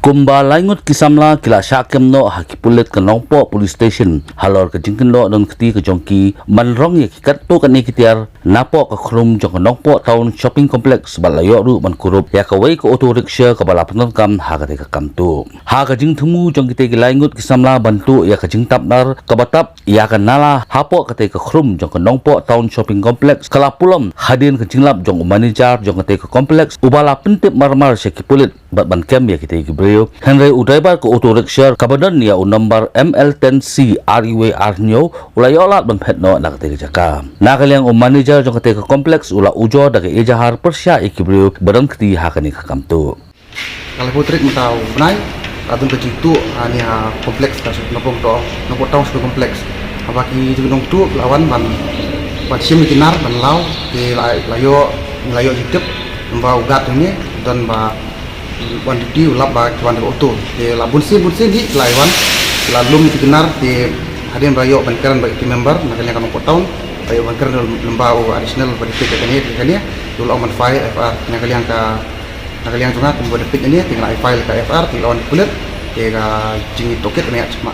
Kumbalai Ngut kisamla kila Shah Kem no hakipulit ke Nongpoh Police Station halor ke Jingthmu don keti ke jongki manrong ye kikat tu kan ni kitiar napok ke khrum jong ke Nongpoh Town Shopping Complex balayok ru man kurup ya ke wei ke auto rickshaw ke bala penonton kam ha ke kam tu ha ke Jingthmu jong kiti ke Lai Ngut kisamla bantu ya ke jingtap nar ke batap ya ke nala hapok ke khrum jong ke Nongpoh Town Shopping Complex kala pulom hadin ke jinglap jong manager jong ke complex ubala pentip marmar sekipulit bat ban kem ya kiti ke Henry driver ke auto rickshaw kabadan ya number ML10C REWR nyo ulay olat ban phet no nak te jaka nakaliang manager jong te kompleks ula ujo daga ejahar persya ikibrio badan kti hakani kakamtu kalau putrik mentau benai atun ke jitu ani ha kompleks ka Nongpoh Town Shopping Complex abaki Jingthmu Tuh lawan ban sim kinar ban lau ke layo hidup mbau ugat ini dan ba wan di ulap ba wan auto de la bunsin di laiwan lalu digenar di hadin rayo bankaran bagi team member nakanya kan Nongpoh Town rayo bankaran lembau additional bagi tiket ini dulu aman file FR nakaliang tunga kumbo depit ini tinggal file ke FR tinggal on kulit ke jingi toket kena cuma